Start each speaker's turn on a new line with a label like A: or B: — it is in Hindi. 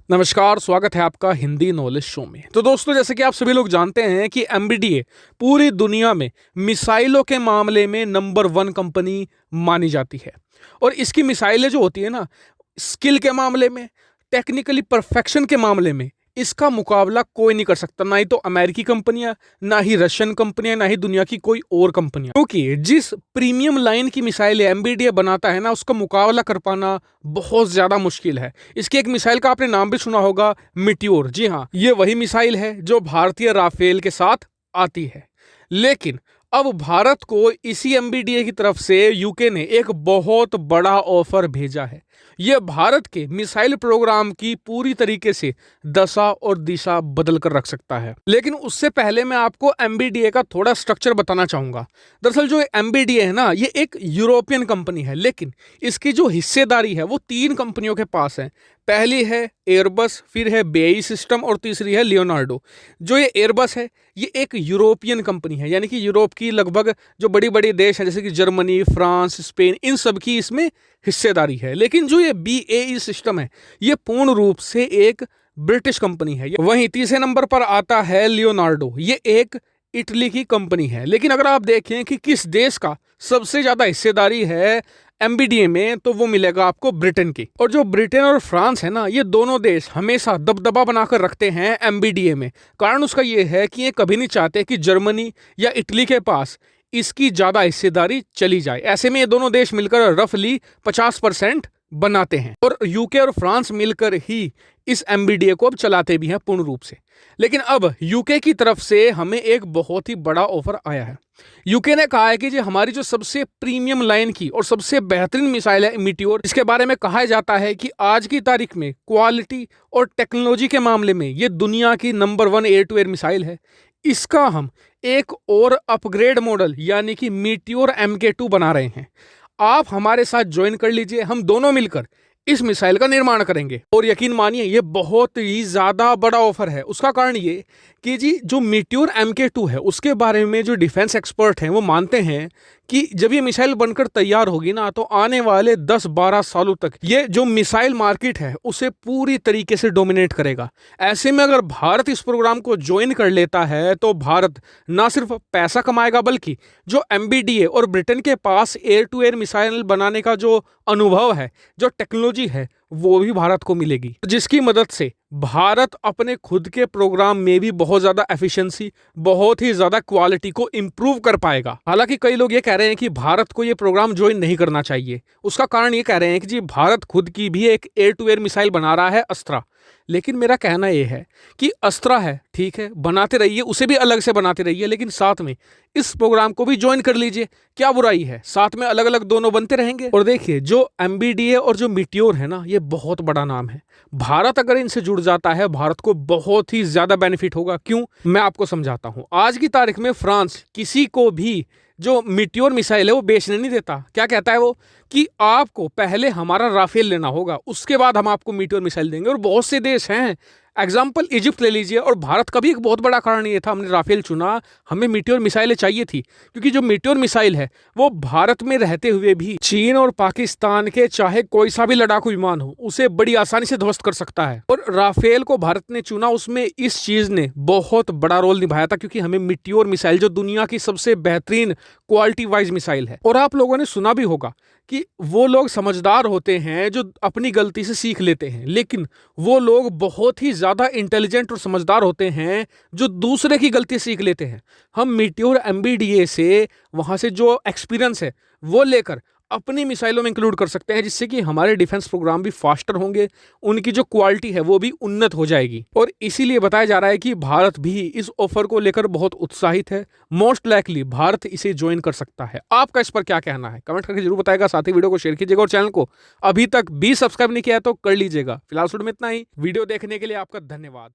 A: नमस्कार, स्वागत है आपका हिंदी नॉलेज शो में। तो दोस्तों, जैसे कि आप सभी लोग जानते हैं कि एमबीडीए पूरी दुनिया में मिसाइलों के मामले में नंबर 1 कंपनी मानी जाती है। और इसकी मिसाइलें जो होती है ना, स्किल के मामले में, टेक्निकली परफेक्शन के मामले में इसका मुकाबला कोई नहीं कर सकता। ना ही तो अमेरिकी कंपनियां, ना ही रशियन कंपनियां, ना ही दुनिया की कोई और कंपनियां। क्योंकि जिस प्रीमियम लाइन की मिसाइल एमबीडीए बनाता है ना, उसका मुकाबला कर पाना बहुत ज्यादा मुश्किल है। इसकी एक मिसाइल का आपने नाम भी सुना होगा, मिट्योर। जी हाँ, ये वही मिसाइल है जो भारतीय राफेल के साथ आती है। लेकिन अब भारत को इसी एमबीडीए की तरफ से यूके ने एक बहुत बड़ा ऑफर भेजा है। यह भारत के मिसाइल प्रोग्राम की पूरी तरीके से दशा और दिशा बदल कर रख सकता है। लेकिन उससे पहले मैं आपको एमबीडीए का थोड़ा स्ट्रक्चर बताना चाहूंगा। दरअसल जो एमबीडीए है ना, ये एक यूरोपियन कंपनी है, लेकिन इसकी जो हिस्सेदारी है वो 3 कंपनियों के पास है। पहली है एयरबस, फिर है BAE सिस्टम और तीसरी है लियोनार्डो। जो ये एयरबस है, ये एक यूरोपियन कंपनी है, यानी कि यूरोप की लगभग जो बड़ी बड़ी देश है जैसे कि जर्मनी, फ्रांस, स्पेन, इन सब की इसमें हिस्सेदारी है। लेकिन जो ये BAE सिस्टम है, ये पूर्ण रूप से एक ब्रिटिश कंपनी है। वहीं तीसरे नंबर पर आता है लियोनार्डो। ये एक इटली की कंपनी है। लेकिन अगर आप देखें कि किस देश का सबसे ज्यादा हिस्सेदारी है एमबीडीए में, तो वो मिलेगा आपको ब्रिटेन की। और जो ब्रिटेन और फ्रांस है ना, ये दोनों देश हमेशा दबदबा बनाकर रखते हैं एमबीडीए में। कारण उसका ये है कि ये कभी नहीं चाहते कि जर्मनी या इटली के पास इसकी ज्यादा हिस्सेदारी चली जाए। ऐसे में ये दोनों देश मिलकर रफली 50% बनाते हैं और यूके और फ्रांस मिलकर ही इस एमबीडीए को अब चलाते भी हैं पूर्ण रूप से। लेकिन अब यूके की तरफ से हमें एक बहुत ही बड़ा ऑफर आया है। यूके ने कहा है कि जो हमारी जो सबसे प्रीमियम लाइन की और सबसे बेहतरीन मिसाइल है मिट्योर, इसके बारे में कहा जाता है कि आज की तारीख में क्वालिटी और टेक्नोलॉजी के मामले में ये दुनिया की number 1 air to air missile है। इसका हम एक और अपग्रेड मॉडल यानी कि मिट्योर MK2 बना रहे हैं। आप हमारे साथ ज्वाइन कर लीजिए, हम दोनों मिलकर इस मिसाइल का निर्माण करेंगे। और यकीन मानिए, ये बहुत ही ज्यादा बड़ा ऑफर है। उसका कारण ये कि जी जो मिट्योर MK2 है, उसके बारे में जो डिफेंस एक्सपर्ट हैं वो मानते हैं कि जब ये मिसाइल बनकर तैयार होगी ना, तो आने वाले 10-12 सालों तक ये जो मिसाइल मार्केट है उसे पूरी तरीके से डोमिनेट करेगा। ऐसे में अगर भारत इस प्रोग्राम को ज्वाइन कर लेता है तो भारत ना सिर्फ पैसा कमाएगा, बल्कि जो एमबीडीए और ब्रिटेन के पास एयर टू एयर मिसाइल बनाने का जो अनुभव है, जो टेक्नोलॉजी है, वो भी भारत को मिलेगी, जिसकी मदद से भारत अपने खुद के प्रोग्राम में भी बहुत ज्यादा एफिशिएंसी, बहुत ही ज्यादा क्वालिटी को इंप्रूव कर पाएगा। हालांकि कई लोग ये कह रहे हैं कि भारत को ये प्रोग्राम ज्वाइन नहीं करना चाहिए। उसका कारण ये कह रहे हैं कि जी भारत खुद की भी एक एयर टू एयर मिसाइल बना रहा है, अस्त्रा। लेकिन मेरा कहना यह है कि अस्त्रा है, ठीक है, बनाते रहिए, उसे भी अलग से बनाते रहिए, लेकिन साथ में इस प्रोग्राम को भी ज्वाइन कर लीजिए। क्या बुराई है, साथ में अलग अलग दोनों बनते रहेंगे। और देखिए, जो एमबीडीए और जो मिट्योर है ना, ये बहुत बड़ा नाम है। भारत अगर इनसे जुड़ जाता है, भारत को बहुत ही ज्यादा बेनिफिट होगा। क्यों, मैं आपको समझाता हूं। आज की तारीख में फ्रांस किसी को भी जो मिट्योर मिसाइल है वो बेचने नहीं देता। क्या कहता है वो कि आपको पहले हमारा राफेल लेना होगा, उसके बाद हम आपको मिट्योर मिसाइल देंगे। और बहुत से देश हैं, एग्जाम्पल इजिप्ट ले लीजिए। और भारत का भी एक बहुत बड़ा कारण ये था, हमने राफेल चुना, हमें मिट्योर मिसाइलें चाहिए थी, क्योंकि जो मिट्योर मिसाइल है वो भारत में रहते हुए भी चीन और पाकिस्तान के चाहे कोई सा भी लड़ाकू विमान हो, उसे बड़ी आसानी से ध्वस्त कर सकता है। और राफेल को भारत ने चुना, उसमें इस चीज ने बहुत बड़ा रोल निभाया था, क्योंकि हमें मिट्योर मिसाइल जो दुनिया की सबसे बेहतरीन क्वालिटी वाइज मिसाइल है। और आप लोगों ने सुना भी होगा कि वो लोग समझदार होते हैं जो अपनी गलती से सीख लेते हैं, लेकिन वो लोग बहुत ही ज्यादा इंटेलिजेंट और समझदार होते हैं जो दूसरे की गलती सीख लेते हैं। हम मिट्योर एमबीडीए से वहां से जो एक्सपीरियंस है वो लेकर अपनी मिसाइलों में इंक्लूड कर सकते हैं, जिससे कि हमारे डिफेंस प्रोग्राम भी फास्टर होंगे, उनकी जो क्वालिटी है वो भी उन्नत हो जाएगी। और इसीलिए बताया जा रहा है कि भारत भी इस ऑफर को लेकर बहुत उत्साहित है। मोस्ट लाइकली भारत इसे ज्वाइन कर सकता है। आपका इस पर क्या कहना है, कमेंट करके जरूर बताएगा। साथ ही वीडियो को शेयर कीजिएगा और चैनल को अभी तक भी सब्सक्राइब नहीं किया है तो कर लीजिएगा। फिलहाल शुरू में इतना ही। वीडियो देखने के लिए आपका धन्यवाद।